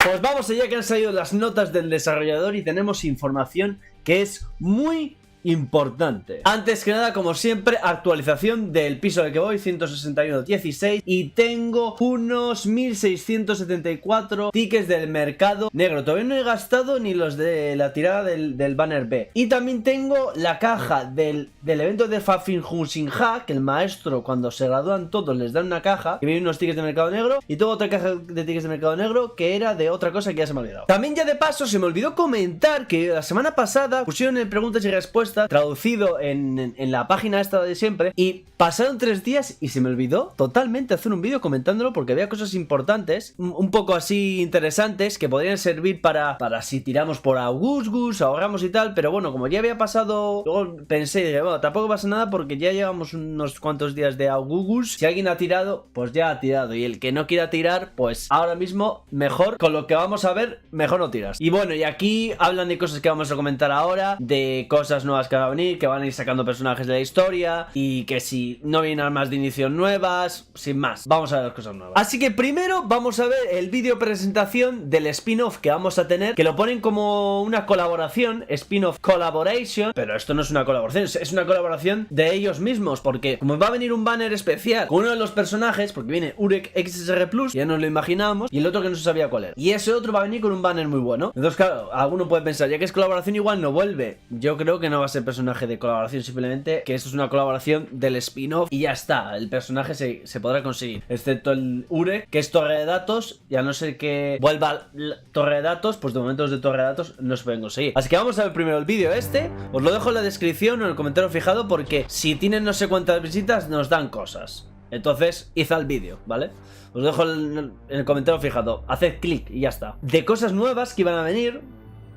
Pues vamos allá, que han salido las notas del desarrollador y tenemos información que es muy importante. Antes que nada, como siempre, actualización del piso al que voy, 161.16, y tengo unos 1674 tickets del mercado negro. Todavía no he gastado ni los de la tirada del banner B. Y también tengo la caja del evento de Fafin Hunsinha, que el maestro, cuando se gradúan todos, les dan una caja que viene unos tickets de mercado negro, y tengo otra caja de tickets de mercado negro que era de otra cosa que ya se me ha olvidado. También, ya de paso, se me olvidó comentar que la semana pasada pusieron en preguntas y respuestas traducido en la página esta de siempre, y pasaron 3 días y se me olvidó totalmente hacer un vídeo comentándolo, porque había cosas importantes, un poco así interesantes, que podrían servir para si tiramos por Augustus, ahorramos y tal. Pero bueno, como ya había pasado, luego pensé y dije, bueno, tampoco pasa nada porque ya llevamos unos cuantos días de Augustus. Si alguien ha tirado, pues ya ha tirado, y el que no quiera tirar, pues ahora mismo mejor, con lo que vamos a ver, mejor no tiras. Y bueno, y aquí hablan de cosas que vamos a comentar ahora, de cosas nuevas que van a venir, que van a ir sacando personajes de la historia, y que si no vienen armas de inicio nuevas, sin más, vamos a ver las cosas nuevas. Así que primero vamos a ver el vídeo presentación del spin-off que vamos a tener, que lo ponen como una colaboración, spin-off collaboration, pero esto no es una colaboración, es una colaboración de ellos mismos, porque como va a venir un banner especial con uno de los personajes, porque viene Urek XSR Plus, ya nos lo imaginábamos, y el otro que no se sabía cuál era, y ese otro va a venir con un banner muy bueno. Entonces claro, alguno puede pensar, ya que es colaboración, igual no vuelve. Yo creo que no va a ser personaje de colaboración, simplemente que esto es una colaboración del spin-off y ya está. El personaje se podrá conseguir, excepto el Urek, que es torre de datos, y a no ser que vuelva torre de datos, pues de momento los de torre de datos no se pueden conseguir. Así que vamos a ver primero el vídeo este, os lo dejo en la descripción o en el comentario fijado, porque si tienen no sé cuántas visitas nos dan cosas. Entonces, id al vídeo, ¿vale? Os dejo en el comentario fijado, haced clic y ya está. De cosas nuevas que iban a venir,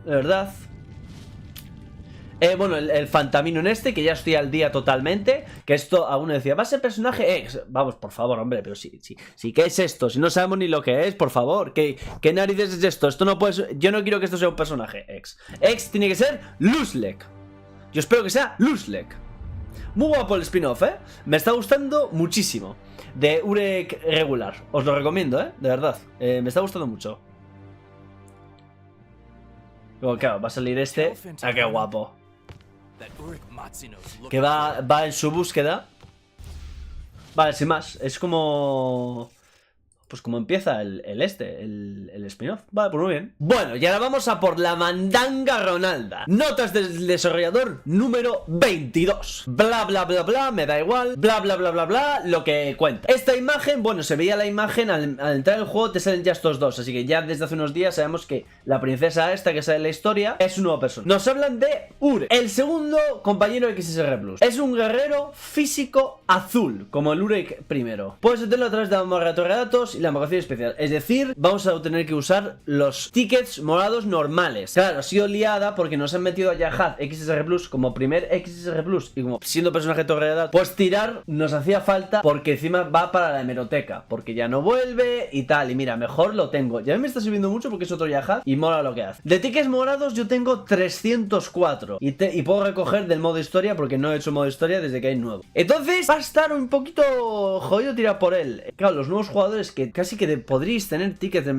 de verdad. Bueno, el Fantamino en este, que ya estoy al día totalmente. Que esto, aún decía, va a ser personaje ex. Vamos, por favor, hombre, pero sí, ¿qué es esto? Si no sabemos ni lo que es, por favor. ¿Qué narices es esto? Esto no puede ser. Yo no quiero que esto sea un personaje ex. Ex tiene que ser Lusleg. Yo espero que sea Lusleg. Muy guapo el spin-off, ¿eh? Me está gustando muchísimo. De Urek regular. Os lo recomiendo, ¿eh? De verdad. Me está gustando mucho. Luego, claro, va a salir este. Ah, qué guapo. Que va en su búsqueda. Vale, sin más. Es como... Pues como empieza el spin-off. Vale, pues muy bien. Bueno, y ahora vamos a por la mandanga Ronalda. Notas del desarrollador número 22. Bla, bla, bla, bla, me da igual. Bla, bla, bla, bla, bla, lo que cuenta. Esta imagen, bueno, se veía la imagen al entrar en el juego, te salen ya estos dos. Así que ya desde hace unos días sabemos que la princesa esta que sale en la historia es un nuevo personaje. Nos hablan de Urek, el segundo compañero de XSR Plus. Es un guerrero físico azul, como el Urek primero. Puedes hacerlo a través de la memoria de datos y la invocación especial, es decir, vamos a tener que usar los tickets morados normales. Claro, ha sido liada porque nos han metido a Yahad XSR Plus como primer XSR Plus, y como siendo personaje de torre de edad, pues tirar nos hacía falta, porque encima va para la hemeroteca, porque ya no vuelve y tal. Y mira, mejor lo tengo. Ya me está sirviendo mucho porque es otro Yahad y mola lo que hace. De tickets morados yo tengo 304 y puedo recoger del modo historia, porque no he hecho modo historia desde que hay nuevo. Entonces va a estar un poquito jodido tirar por él. Claro, los nuevos jugadores que casi que podréis tener tickets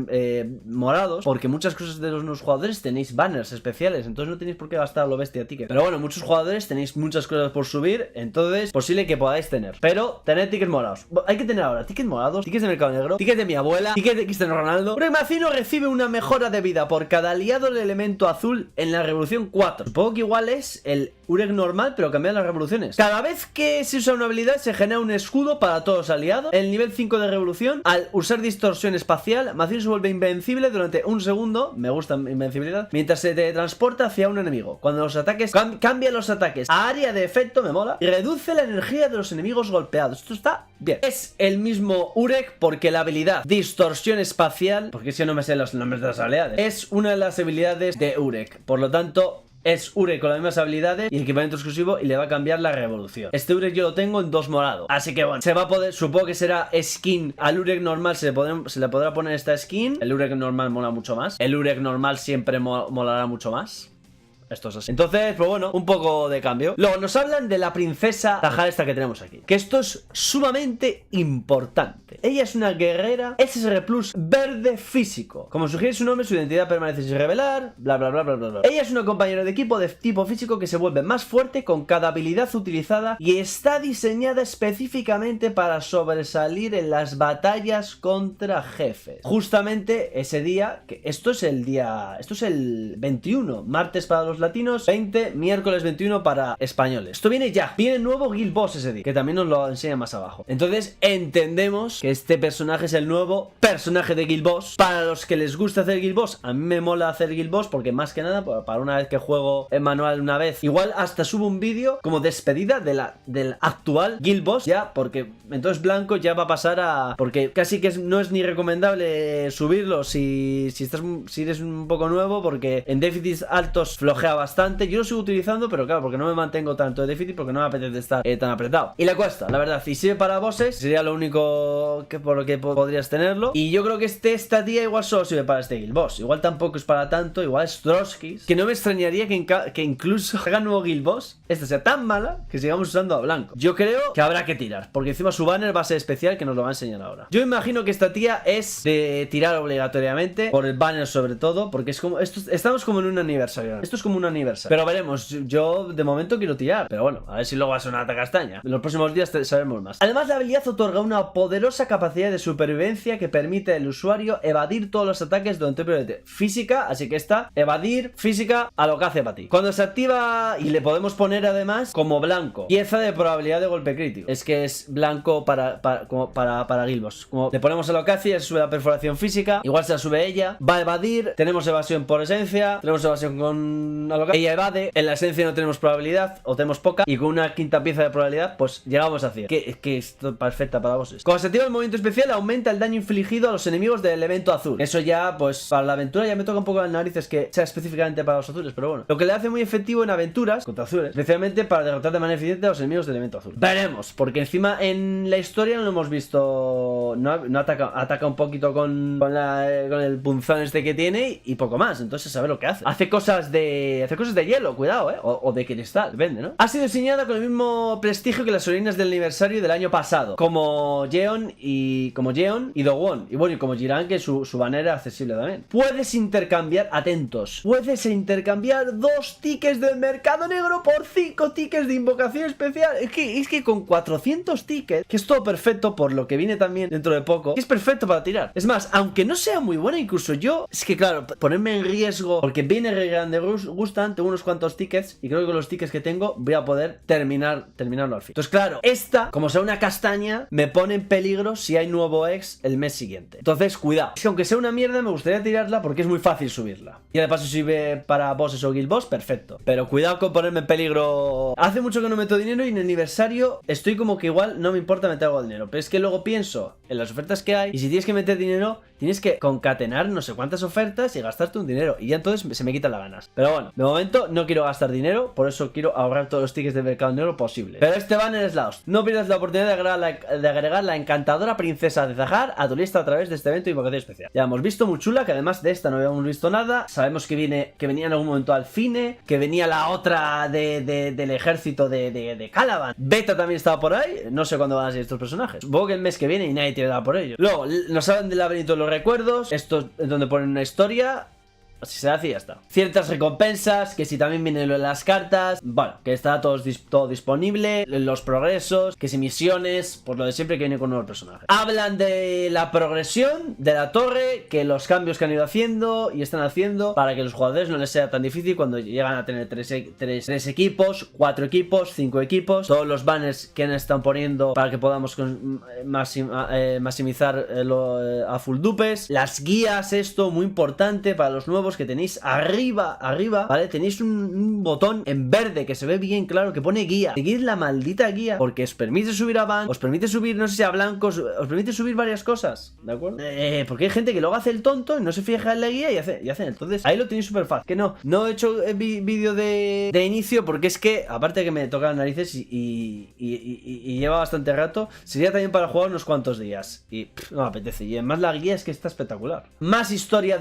morados, porque muchas cosas de los nuevos jugadores tenéis banners especiales, entonces no tenéis por qué gastar lo bestia tickets. Pero bueno, muchos jugadores tenéis muchas cosas por subir, entonces posible que podáis tener. Pero tener tickets morados. Hay que tener ahora tickets morados, tickets de mercado negro, tickets de mi abuela, tickets de Cristiano Ronaldo. Primacino recibe una mejora de vida por cada aliado del elemento azul en la revolución 4. Supongo que igual es el Urek normal, pero cambian las revoluciones. Cada vez que se usa una habilidad se genera un escudo para todos los aliados. El nivel 5 de revolución, al usar distorsión espacial, Macino se vuelve invencible durante un segundo. Me gusta invencibilidad. Mientras se teletransporta hacia un enemigo. Cuando los ataques cambia los ataques a área de efecto, me mola. Y reduce la energía de los enemigos golpeados. Esto está bien. Es el mismo Urek porque la habilidad distorsión espacial, porque si no me sé los nombres de las habilidades, es una de las habilidades de Urek. Por lo tanto, es Urek con las mismas habilidades y equipamiento exclusivo, y le va a cambiar la revolución. Este Urek yo lo tengo en 2 morados, así que bueno, se va a poder, supongo que será skin. Al Urek normal se le podrá poner esta skin. El Urek normal mola mucho más. El Urek normal siempre molará mucho más. Esto es así. Entonces, pues bueno, un poco de cambio. Luego nos hablan de la princesa Zahar esta que tenemos aquí, que esto es sumamente importante. Ella es una guerrera SSR Plus verde físico. Como sugiere su nombre, su identidad permanece sin revelar, bla bla bla bla bla bla. Ella es una compañera de equipo de tipo físico que se vuelve más fuerte con cada habilidad utilizada y está diseñada específicamente para sobresalir en las batallas contra jefes. Justamente ese día, que esto es el 21, martes para los latinos, 20, miércoles 21 para españoles. Esto viene ya, viene nuevo Guild Boss ese día, que también nos lo enseña más abajo. Entonces entendemos que este personaje es el nuevo personaje de Guild Boss. Para los que les gusta hacer Guild Boss, a mí me mola hacer Guild Boss porque más que nada, para una vez que juego en manual una vez, igual hasta subo un vídeo como despedida del actual Guild Boss, ya, porque entonces Blanco ya va a pasar a... porque casi que no es ni recomendable subirlo si eres un poco nuevo, porque en déficits altos flojea bastante. Yo lo sigo utilizando, pero claro, porque no me mantengo tanto de déficit, porque no me apetece estar tan apretado. Y le cuesta, la verdad, y sirve para bosses, sería lo único que por lo que podrías tenerlo. Y yo creo que esta tía igual solo sirve para este Guild Boss, igual tampoco es para tanto, igual es Trotsky's, que no me extrañaría que incluso haga nuevo Guild Boss, esta sea tan mala que sigamos usando a Blanco. Yo creo que habrá que tirar, porque encima su banner va a ser especial, que nos lo va a enseñar ahora. Yo imagino que esta tía es de tirar obligatoriamente, por el banner sobre todo, porque es como, estamos como en un aniversario, esto es como un aniversario, pero veremos. Yo de momento quiero tirar, pero bueno, a ver si luego va a ser una castaña. En los próximos días sabremos más. Además, la habilidad otorga una poderosa capacidad de supervivencia que permite al usuario evadir todos los ataques durante un periodo de física, así que está evadir física a lo que hace para ti. Cuando se activa, y le podemos poner además como blanco, pieza de probabilidad de golpe crítico, es que es blanco para Guild Boss. Como le ponemos a lo que hace, ya se sube la perforación física, igual se la sube ella, va a evadir, tenemos evasión por esencia, tenemos evasión con alocacia, ella evade, en la esencia no tenemos probabilidad, o tenemos poca, y con una quinta pieza de probabilidad, pues llegamos a 100, que es perfecta para bosses. Cuando se activa el movimiento especial, aumenta el daño infligido a los enemigos del elemento azul. Eso ya, pues, para la aventura ya me toca un poco las narices que sea específicamente para los azules, pero bueno. Lo que le hace muy efectivo en aventuras contra azules, especialmente para derrotar de manera eficiente a los enemigos del elemento azul. Veremos, porque encima en la historia no lo hemos visto, no ataca un poquito con el punzón este que tiene y poco más, entonces a ver lo que hace. Hace cosas de hielo, cuidado, o de cristal, depende, ¿no? Ha sido diseñada con el mismo prestigio que las heroínas del aniversario del año pasado, como Jeon y Dowon, y bueno, y como Jiran, que su banner era accesible también. Puedes intercambiar, atentos, puedes intercambiar 2 tickets del mercado negro por 5 tickets de invocación especial. Es que con 400 tickets, que es todo perfecto por lo que viene también dentro de poco, es perfecto para tirar. Es más, aunque no sea muy buena, incluso yo, es que claro, ponerme en riesgo, porque viene re grande gustan, tengo unos cuantos tickets, y creo que con los tickets que tengo voy a poder terminarlo al fin. Entonces claro, esta, como sea una castaña, me pone en peligro si hay nuevo ex el mes siguiente. Entonces cuidado, es que aunque sea una mierda me gustaría tirarla porque es muy fácil subirla, y de paso si sirve para bosses o guild boss, perfecto, pero cuidado con ponerme en peligro. Hace mucho que no meto dinero y en el aniversario estoy como que igual no me importa meter algo de dinero, pero es que luego pienso en las ofertas que hay, y si tienes que meter dinero tienes que concatenar no sé cuántas ofertas y gastarte un dinero, y ya entonces se me quitan las ganas. Pero bueno, de momento no quiero gastar dinero, por eso quiero ahorrar todos los tickets de mercado negro posible. Pero este banner es la hostia. No pierdas la oportunidad de agregar la encantadora princesa de Zahar a tu lista a través de este evento de invocación especial. Ya hemos visto muy chula, que además de esta no habíamos visto nada. Sabemos que venía en algún momento Alfine, que venía la otra del ejército de Calaban. Beta también estaba por ahí, no sé cuándo van a ser estos personajes. Supongo que el mes que viene y nadie tiene nada por ellos. Luego nos hablan del laberinto de los recuerdos, esto es donde ponen una historia. Así se hace y ya está. Ciertas recompensas, que si también viene lo de las cartas, bueno, que está todo disponible, los progresos, que si misiones, pues lo de siempre que viene con nuevos personajes. Hablan de la progresión de la torre, que los cambios que han ido haciendo y están haciendo para que los jugadores no les sea tan difícil cuando llegan a tener 3 equipos, 4 equipos, 5 equipos, todos los banners que han estado poniendo para que podamos maximizar a full dupes, las guías, esto muy importante para los nuevos, que tenéis arriba, ¿vale? Tenéis un botón en verde que se ve bien claro que pone guía. Seguid la maldita guía porque os permite subir a ban, os permite subir, no sé si a blancos, os permite subir varias cosas, ¿de acuerdo? Porque hay gente que luego hace el tonto y no se fija en la guía y hace. Entonces ahí lo tenéis súper fácil. Que no he hecho vídeo de inicio porque es que, aparte de que me toca las narices y lleva bastante rato, sería también para jugar unos cuantos días y no me apetece. Y además la guía es que está espectacular. Más historia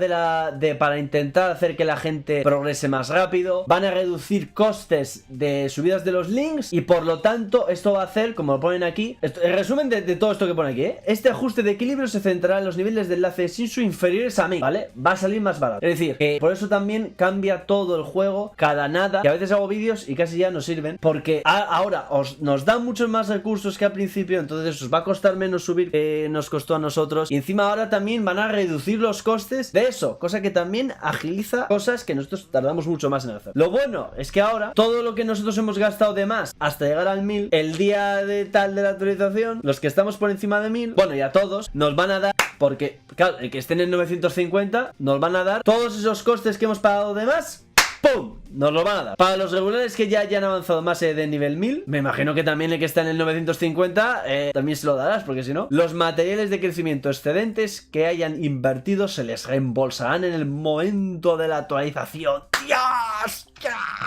para intentar intentar hacer que la gente progrese más rápido, van a reducir costes de subidas de los links y por lo tanto esto va a hacer, como lo ponen aquí, el resumen de todo esto que pone aquí, este ajuste de equilibrio se centrará en los niveles de enlace de Shinsu inferiores a 1000, ¿vale? Va a salir más barato. Es decir, que por eso también cambia todo el juego cada nada, que a veces hago vídeos y casi ya no sirven, porque ahora nos dan muchos más recursos que al principio, entonces os va a costar menos subir que nos costó a nosotros, y encima ahora también van a reducir los costes de eso, cosa que también agiliza cosas que nosotros tardamos mucho más en hacer. Lo bueno es que ahora todo lo que nosotros hemos gastado de más hasta llegar al 1000, el día de tal de la actualización, los que estamos por encima de 1000, bueno, y a todos nos van a dar, porque claro, el que estén en 950 nos van a dar todos esos costes que hemos pagado de más, ¡pum! Nos lo van a dar. Para los regulares que ya hayan avanzado más de nivel 1000, me imagino que también el que está en el 950 también se lo darás, porque si no, los materiales de crecimiento excedentes que hayan invertido se les reembolsarán en el momento de la actualización. ¡Dios!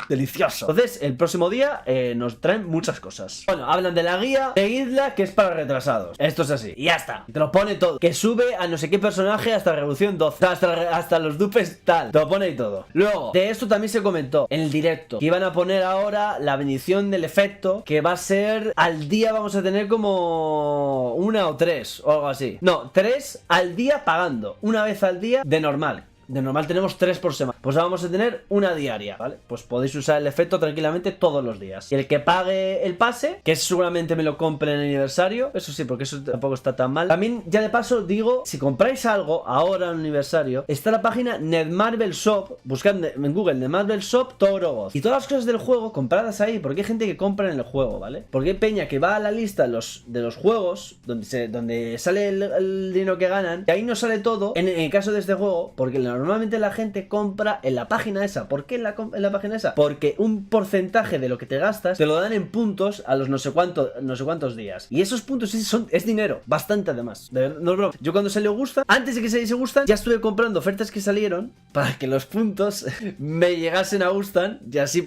Delicioso. Entonces, el próximo día nos traen muchas cosas. Bueno, hablan de la guía, seguidla, que es para retrasados. Esto es así. Y ya está. Te lo pone todo. Que sube a no sé qué personaje hasta revolución 12. Hasta los dupes tal. Te lo pone y todo. Luego, de esto también se comentó en el directo, que iban a poner ahora la bendición del efecto, que va a ser al día, vamos a tener como 1 o 3 o algo así. No, 3 al día pagando. Una vez al día de normal. De normal tenemos 3 por semana. Pues ahora vamos a tener una diaria, ¿vale? Pues podéis usar el efecto tranquilamente todos los días. Y el que pague el pase, que seguramente me lo compre en el aniversario, eso sí, porque eso tampoco está tan mal. También, ya de paso, digo, si compráis algo ahora en el aniversario, está la página Netmarble Shop. Buscad en Google Netmarble Shop Torogoth. Y todas las cosas del juego, compradas ahí, porque hay gente que compra en el juego, ¿vale? Porque hay peña que va a la lista de los juegos, donde sale el dinero que ganan, y ahí no sale todo, en el caso de este juego, porque normalmente la gente compra en la página esa. ¿Por qué en la página esa? Porque un porcentaje de lo que te gastas te lo dan en puntos a los no sé cuántos días. Y esos puntos es dinero, bastante además. De verdad, no es broma. Yo cuando salió Gustan, antes de que saliese Gustan, ya estuve comprando ofertas que salieron para que los puntos me llegasen a Gustan y así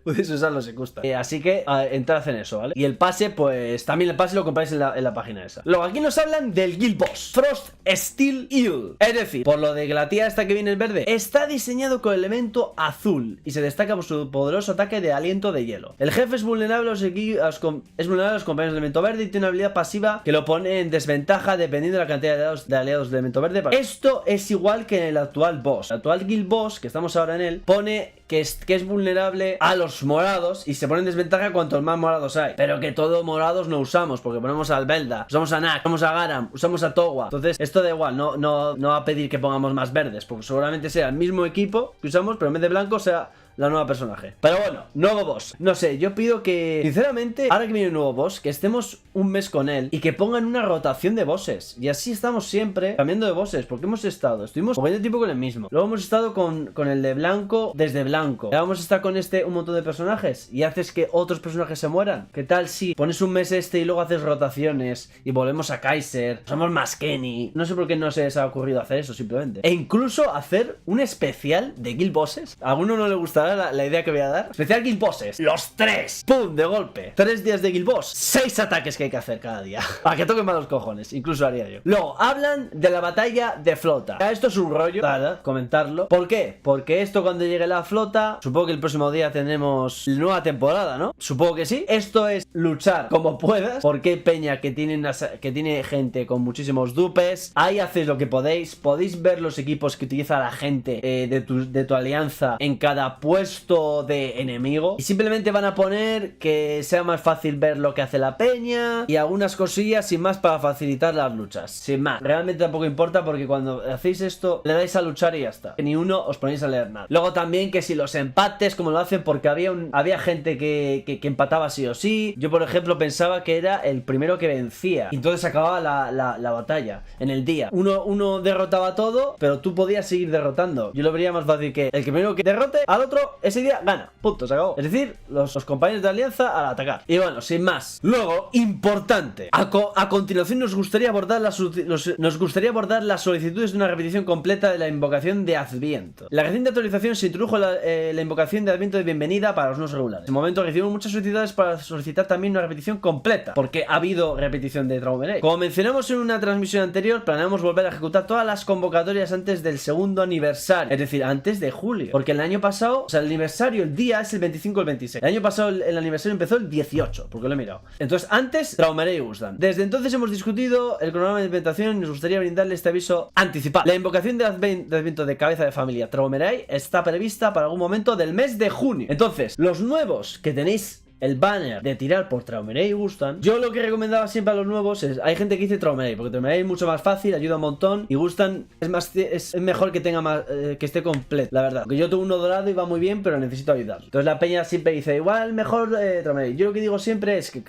pudiese usarlos en Gustan. Así que entrad en eso, ¿vale? Y el pase, pues también el pase lo compráis en la página esa. Luego aquí nos hablan del Guild Boss Frost Steel Eel. Es decir, por lo de que la tía esta que viene el verde está diseñado con elemento azul y se destaca por su poderoso ataque de aliento de hielo. El jefe es vulnerable a los compañeros de elemento verde y tiene una habilidad pasiva que lo pone en desventaja dependiendo de la cantidad de aliados de elemento verde. Esto es igual que en el actual boss. El actual Guild Boss, que estamos ahora en él, pone que es vulnerable a los morados y se pone en desventaja cuantos más morados hay. Pero que todos morados no usamos, porque ponemos a Albelda, usamos a Nak, usamos a Garam, usamos a Towa. Entonces esto da igual, no va a pedir que pongamos más verdes, porque seguramente sea el mismo equipo que usamos, pero en vez de blanco sea la nueva personaje. Pero bueno, nuevo boss. No sé, yo pido que, sinceramente, ahora que viene un nuevo boss, que estemos un mes con él y que pongan una rotación de bosses. Y así estamos siempre cambiando de bosses, porque estuvimos un buen tiempo con el mismo. Luego hemos estado con el de blanco desde blanco. Ahora vamos a estar con un montón de personajes y haces que otros personajes se mueran. ¿Qué tal si pones un mes y luego haces rotaciones y volvemos a Kaiser? Somos más Kenny. No sé por qué no se les ha ocurrido hacer eso simplemente. E incluso hacer un especial de Guild Bosses. A alguno no le gustará la idea que voy a dar. Especial Guild Bosses. Los 3. ¡Pum! De golpe. 3 días de Guild Boss. 6 ataques que hay que hacer cada día. Para que toquen más los cojones. Incluso haría yo. Luego, hablan de la batalla de flota. Esto es un rollo, ¿verdad? Comentarlo. ¿Por qué? Porque esto cuando llegue la flota, supongo que el próximo día tenemos nueva temporada, ¿no? Supongo que sí. Esto es luchar como puedas. Porque hay peña que tiene gente con muchísimos dupes. Ahí hacéis lo que podéis. Podéis ver los equipos que utiliza la gente de tu alianza en cada puesto de enemigo. Y simplemente van a poner que sea más fácil ver lo que hace la peña y algunas cosillas sin más para facilitar las luchas. Sin más. Realmente tampoco importa porque cuando hacéis esto le dais a luchar y ya está. Ni uno os ponéis a leer nada. Luego también que si los empates, como lo hacen, porque había gente que empataba sí o sí. Yo por ejemplo pensaba que era el primero que vencía y entonces acababa la batalla en el día. Uno derrotaba todo, pero tú podías seguir derrotando. Yo lo vería más fácil que el primero que derrote al otro pero ese día gana, punto, se acabó. Es decir, los compañeros de alianza al atacar. Y bueno, sin más. Luego, importante, a continuación nos gustaría abordar las solicitudes de una repetición completa de la invocación de Adviento. En la reciente actualización se introdujo la invocación de Adviento de bienvenida para los nuevos regulares. En el momento recibimos muchas solicitudes para solicitar también una repetición completa, porque ha habido repetición de Traumerei. Como mencionamos en una transmisión anterior, planeamos volver a ejecutar todas las convocatorias antes del segundo aniversario, es decir, antes de julio, porque el año pasado, o sea, el aniversario, el día es el 25 o el 26. El año pasado el aniversario empezó el 18, porque lo he mirado. Entonces, antes, Traumerei y Gustan. Desde entonces hemos discutido el cronograma de implementación y nos gustaría brindarle este aviso anticipado. La invocación de Adviento de cabeza de familia Traumerei está prevista para algún momento del mes de junio. Entonces, los nuevos que tenéis el banner de tirar por Traumerei y Gustan, yo lo que recomendaba siempre a los nuevos es, hay gente que dice Traumerei, porque Traumerei es mucho más fácil, ayuda un montón, y Gustan es mejor que tenga más, que esté completo, la verdad, porque yo tengo uno dorado y va muy bien, pero necesito ayudar. Entonces la peña siempre dice, igual mejor Traumerei. Yo lo que digo siempre es que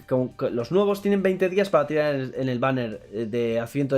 los nuevos tienen 20 días para tirar en el banner de Adviento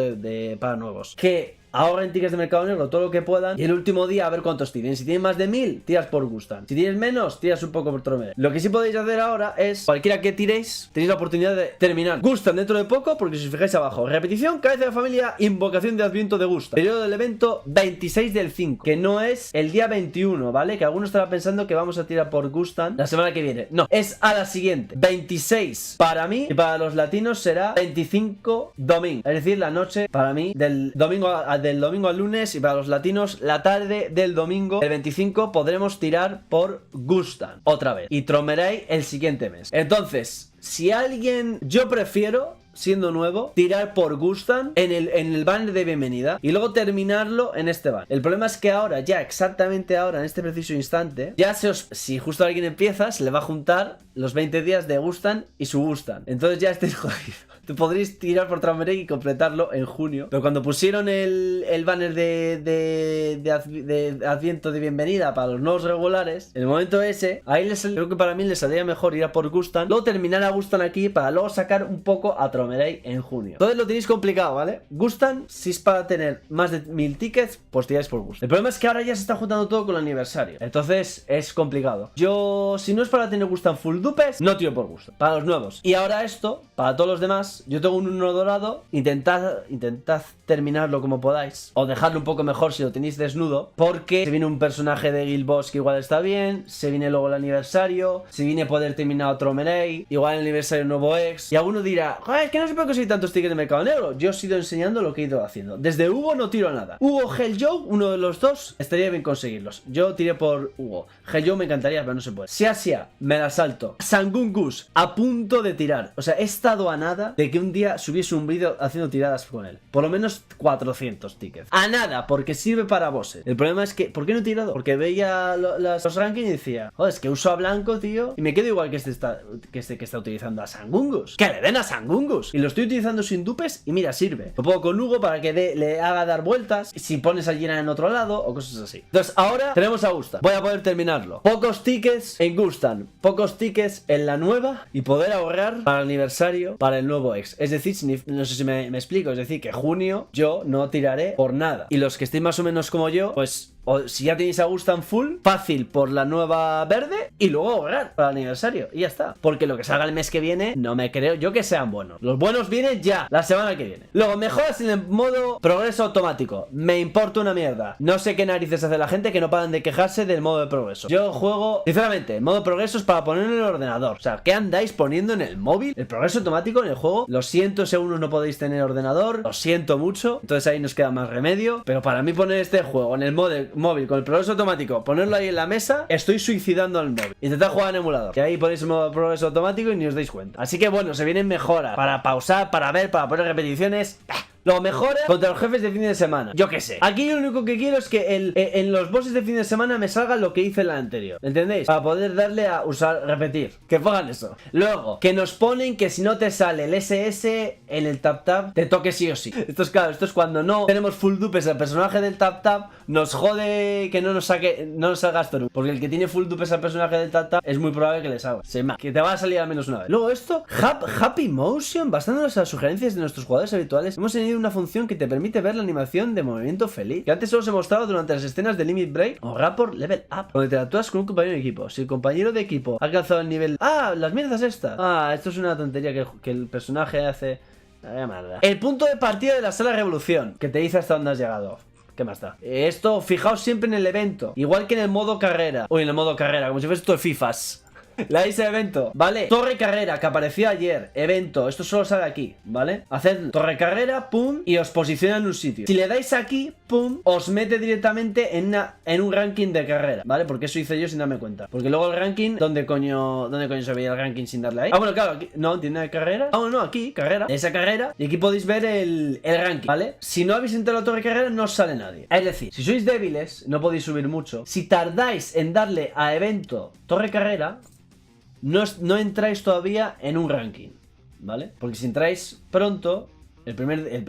para nuevos, que ahorren tickets de mercado negro todo lo que puedan, y el último día a ver cuántos tienen. Si tienen más de 1000, tiras por Gustan. Si tienes menos, tiras un poco por Traumerei. Lo que sí podéis hacer ahora es, cualquiera que tiréis, tenéis la oportunidad de terminar Gustan dentro de poco, porque si os fijáis abajo, repetición, cabeza de familia, invocación de Adviento de Gustan. Periodo del evento 26 del 5, que no es el día 21, ¿vale? Que algunos estarán pensando que vamos a tirar por Gustan la semana que viene. No, es a la siguiente. 26 para mí, y para los latinos será 25 domingo. Es decir, la noche para mí del domingo al lunes, y para los latinos la tarde del domingo, el 25, podremos tirar por Gustan otra vez y Traumerei el siguiente mes. Entonces, si alguien, yo prefiero, siendo nuevo, tirar por Gustan en el banner de bienvenida y luego terminarlo en este banner. El problema es que ahora, ya exactamente ahora, en este preciso instante, ya si justo alguien empieza, se le va a juntar los 20 días de Gustan y su Gustan. Entonces ya estáis jodidos. Tú podréis tirar por Traumerei y completarlo en junio. Pero cuando pusieron el banner de Adviento de bienvenida para los nuevos regulares, en el momento ese, ahí creo que para mí les saldría mejor ir a por Gustan, luego terminar a Gustan aquí para luego sacar un poco a Traumerei en junio. Entonces lo tenéis complicado, ¿vale? Gustan, si es para tener más de 1000 tickets, pues tiráis por Gustan. El problema es que ahora ya se está juntando todo con el aniversario. Entonces es complicado. Yo, si no es para tener Gustan full dupes, no tiro por Gustan. Para los nuevos. Y ahora esto, para todos los demás, yo tengo un 1 dorado, intentad terminarlo como podáis, o dejarlo un poco mejor si lo tenéis desnudo, porque se viene un personaje de Guild Boss que igual está bien, se viene luego el aniversario, se viene poder terminar Traumerei, igual el aniversario nuevo ex, y alguno dirá, joder, es que no se puede conseguir tantos tickets de mercado negro. Yo os he ido enseñando lo que he ido haciendo. Desde Hugo no tiro nada. Hugo, Helljoe, uno de los dos, estaría bien conseguirlos. Yo tiré por Hugo. Helljoe me encantaría, pero no se puede. Sia, me la salto. Sangungus, a punto de tirar. O sea, he estado a nada de que un día subiese un vídeo haciendo tiradas con él. Por lo menos 400 tickets. A nada, porque sirve para bosses. El problema es que, ¿por qué no he tirado? Porque veía los rankings y decía, joder, es que uso a blanco, tío, y me quedo igual que este que está utilizando a Sangungus. ¡Que le den a Sangungus! Y lo estoy utilizando sin dupes y mira, sirve. Lo pongo con Hugo para que le haga dar vueltas, si pones a Llena en otro lado o cosas así. Entonces ahora tenemos a Gustan. Voy a poder terminarlo. Pocos tickets en Gustan, pocos tickets en la nueva, y poder ahorrar para el aniversario, para el nuevo ex. Es decir, no sé si me explico, es decir, que junio yo no tiraré por nada. Y los que estéis más o menos como yo, pues, o si ya tenéis a Gustan full, fácil por la nueva verde y luego ahorrar para el aniversario. Y ya está. Porque lo que salga el mes que viene, no me creo yo que sean buenos. Los buenos vienen ya, la semana que viene. Luego, mejoras en el modo progreso automático. Me importa una mierda. No sé qué narices hace la gente que no paran de quejarse del modo de progreso. Yo juego, sinceramente, el modo progreso es para poner en el ordenador. O sea, ¿qué andáis poniendo en el móvil? El progreso automático en el juego. Lo siento si aún no podéis tener ordenador. Lo siento mucho. Entonces ahí nos queda más remedio. Pero para mí poner este juego en el móvil con el progreso automático, ponerlo ahí en la mesa, estoy suicidando al móvil. Intentad jugar en emulador, que ahí ponéis el modo progreso automático y ni os dais cuenta. Así que bueno, se vienen mejoras para pausar, para ver, para poner repeticiones. Lo mejora contra los jefes de fin de semana. Yo qué sé. Aquí yo lo único que quiero es que en los bosses de fin de semana me salga lo que hice en la anterior. ¿Entendéis? Para poder darle a usar, repetir. Que pongan eso. Luego, que nos ponen que si no te sale el SS en el tap te toque sí o sí. Esto es claro, esto es cuando no tenemos full dupes al personaje del tap nos jode que no nos salga esto nunca. Porque el que tiene full dupes al personaje del Tata es muy probable que le salga. Sin más, que te va a salir al menos una vez. Luego esto, Happy Motion, basándonos en las sugerencias de nuestros jugadores habituales, hemos añadido una función que te permite ver la animación de movimiento feliz, que antes solo se mostraba durante las escenas de Limit Break o Rapport Level Up, donde interactúas con un compañero de equipo. Si el compañero de equipo ha alcanzado el nivel... ¡Ah! Las mierdas estas. Esto es una tontería que el personaje hace... El punto de partida de la sala revolución, que te dice hasta dónde has llegado. ¿Qué más da? Esto, fijaos siempre en el evento, igual que en el modo carrera. Uy, en el modo carrera, como si fuese esto de FIFAs. La dice evento, ¿vale? Torre carrera, que apareció ayer. Evento, esto solo sale aquí, ¿vale? Haced torre carrera, pum, y os posiciona en un sitio. Si le dais aquí, pum, os mete directamente en un ranking de carrera, ¿vale? Porque eso hice yo sin darme cuenta. Porque luego el ranking, ¿dónde coño se veía el ranking sin darle ahí? Bueno, claro, aquí, no, tiene carrera. No, aquí, carrera. Esa carrera, y aquí podéis ver el ranking, ¿vale? Si no habéis entrado a la torre carrera, no os sale nadie. Es decir, si sois débiles, no podéis subir mucho. Si tardáis en darle a evento torre carrera, no entráis todavía en un ranking, ¿vale? Porque si entráis pronto,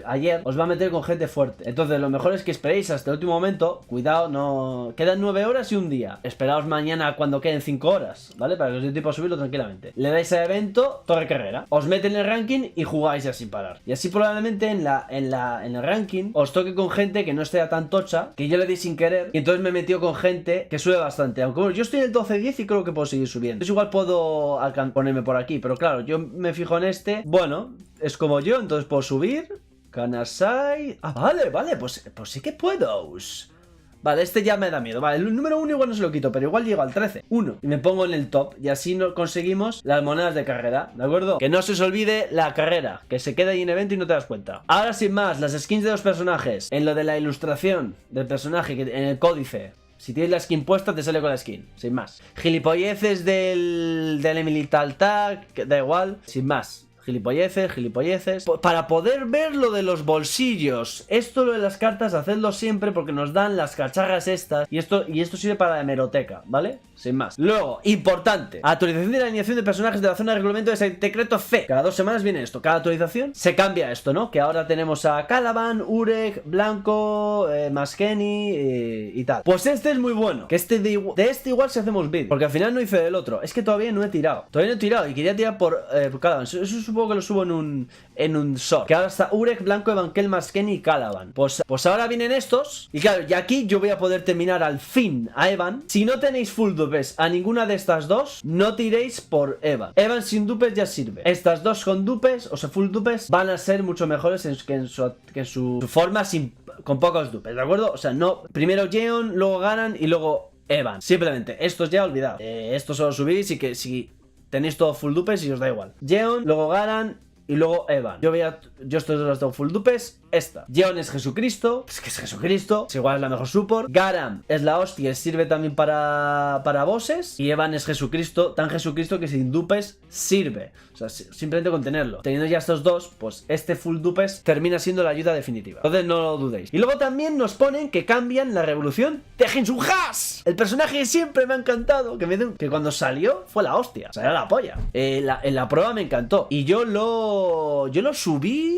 ayer os va a meter con gente fuerte. Entonces lo mejor es que esperéis hasta el último momento. Cuidado, no... Quedan 9 horas y un día. Esperaos mañana cuando queden 5 horas, ¿vale? Para que os dé tiempo a subirlo tranquilamente. Le dais a evento, torre carrera. Os meten en el ranking y jugáis ya sin parar. Y así probablemente en el ranking os toque con gente que no esté tan tocha, que yo le di sin querer. Y entonces me metió con gente que sube bastante. Aunque bueno, yo estoy en el 12-10 y creo que puedo seguir subiendo. Entonces igual puedo ponerme por aquí. Pero claro, yo me fijo en este. Bueno, es como yo, entonces puedo subir. Kanasai. Vale, pues sí que puedo. Vale, este ya me da miedo. Vale, el número 1 igual no se lo quito, pero igual llego al 13. 1. Y me pongo en el top. Y así conseguimos las monedas de carrera, ¿de acuerdo? Que no se os olvide la carrera, que se queda ahí en evento y no te das cuenta. Ahora sin más, las skins de los personajes. En lo de la ilustración del personaje, en el códice. Si tienes la skin puesta, te sale con la skin. Sin más. Gilipolleces del Militar Tag, que da igual. Sin más. Gilipolleces. Para poder ver lo de los bolsillos. Esto, lo de las cartas, hacedlo siempre porque nos dan las cacharras estas. Y esto sirve para la hemeroteca, ¿vale? Sin más. Luego, importante. Actualización de la alineación de personajes de la zona de reglamento de secreto C. Cada 2 semanas viene esto. Cada actualización se cambia esto, ¿no? Que ahora tenemos a Calaban, Urek, Blanco, Maskeni y tal. Pues este es muy bueno. Que de este igual si hacemos vídeo. Porque al final no hice del otro. Es que todavía no he tirado. Y quería tirar por Calaban. Eso supongo que lo subo en un short. Que ahora está Urek, Blanco, Evankel, Maskeni y Calaban. Pues ahora vienen estos. Y claro, y aquí yo voy a poder terminar al fin a Evan. Si no tenéis full dupes a ninguna de estas dos, no tiréis por Evan. Evan sin dupes ya sirve. Estas dos con dupes, o sea, full dupes, van a ser mucho mejores que en su forma con pocos dupes, ¿de acuerdo? O sea, no. Primero Jeon, luego Garan y luego Evan. Simplemente, estos ya olvidad. Estos solo subís y que si tenéis todo full dupes y os da igual. Jeon, luego Garan y luego Evan. Yo estos dos los tengo full dupes. Esta. Jeon es Jesucristo. Es que es Jesucristo. Es igual, es la mejor support. Garam es la hostia. Sirve también para bosses. Y Evan es Jesucristo. Tan Jesucristo que sin dupes sirve. O sea, simplemente con tenerlo. Teniendo ya estos dos, pues este full dupes termina siendo la ayuda definitiva. Entonces no lo dudéis. Y luego también nos ponen que cambian la revolución de Jinsunjas. El personaje que siempre me ha encantado. Que cuando salió fue la hostia. O sea, era la polla. En la prueba me encantó. Y yo lo subí.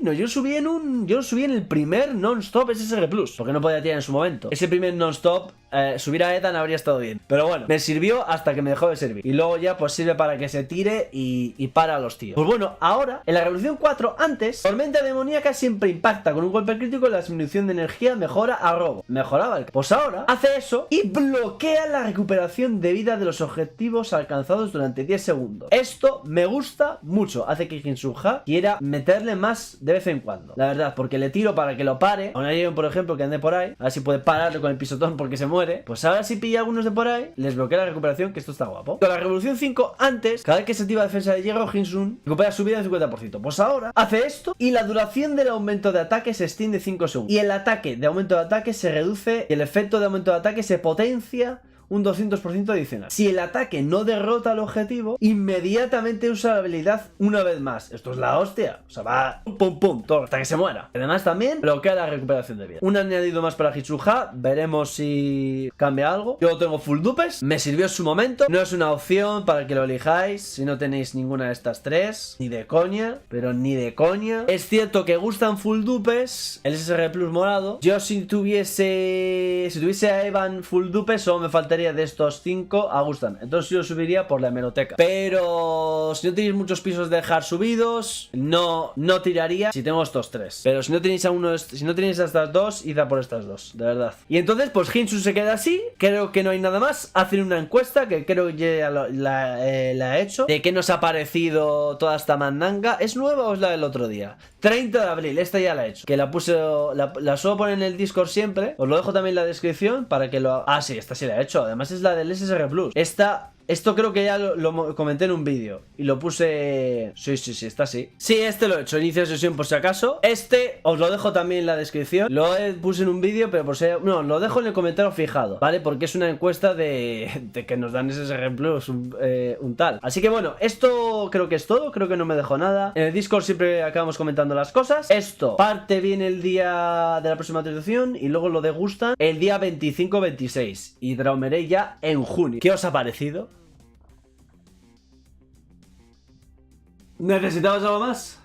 No, yo lo subí en el primer non-stop SSR Plus, porque no podía tirar en su momento. Ese primer non-stop, subir a Ethan habría estado bien. Pero bueno, me sirvió hasta que me dejó de servir. Y luego ya pues sirve para que se tire y para a los tíos. Pues bueno, ahora, en la Revolución 4, antes, Tormenta Demoníaca siempre impacta con un golpe crítico, la disminución de energía mejora a robo. Mejoraba el... Pues ahora hace eso y bloquea la recuperación de vida de los objetivos alcanzados durante 10 segundos. Esto me gusta mucho. Hace que Jinsunja quiera meterle más de vez en cuando, la verdad, porque le tiro para que lo pare. A un Aeon, por ejemplo, que ande por ahí, a ver si puede pararle con el pisotón porque se muere. Pues ahora si pilla algunos de por ahí, les bloquea la recuperación, que esto está guapo. Con la Revolución 5, antes, cada vez que se activa defensa de hierro, Jinsun recupera su vida del 50%. Pues ahora hace esto y la duración del aumento de ataque se extiende 5 segundos. Y el ataque de aumento de ataque se reduce y el efecto de aumento de ataque se potencia un 200% adicional. Si el ataque no derrota al objetivo, inmediatamente usa la habilidad una vez más. Esto es la hostia. O sea, va pum pum, todo, hasta que se muera. Además también bloquea la recuperación de vida. Un añadido más para Hitsuha. Veremos si cambia algo. Yo lo tengo full dupes. Me sirvió en su momento. No es una opción para que lo elijáis si no tenéis ninguna de estas tres. Ni de coña. Pero ni de coña. Es cierto que gustan full dupes. El SSR Plus morado. Yo si tuviese a Evan full dupes, solo me faltaría de estos 5 a gustan. Entonces yo lo subiría por la hemeroteca. Pero si no tenéis muchos pisos de dejar subidos, no tiraría si tengo estos 3. Pero si no tenéis si no tenéis estas 2, id a por estas 2, de verdad. Y entonces, pues Hinsu se queda así. Creo que no hay nada más. Hacen una encuesta que creo que ya la he hecho. De qué nos ha parecido toda esta mandanga. ¿Es nueva o es la del otro día? 30 de abril, esta ya la he hecho. Que la puse, la suelo poner en el Discord siempre. Os lo dejo también en la descripción para que lo... Ah, sí, esta sí la he hecho. Además es la del SSR Plus. Esto creo que ya lo comenté en un vídeo. Y lo puse... Sí, está así. Sí, este lo he hecho, inicio de sesión por si acaso. Este os lo dejo también en la descripción. Lo puse en un vídeo, pero por si... No, lo dejo en el comentario fijado, ¿vale? Porque es una encuesta de que nos dan SSR Plus un tal. Así que bueno, esto creo que es todo. Creo que no me dejo nada. En el Discord siempre acabamos comentando las cosas. Esto parte bien el día de la próxima actualización. Y luego lo degustan el día 25-26. Y Draumeré ya en junio. ¿Qué os ha parecido? ¿Necesitabas algo más?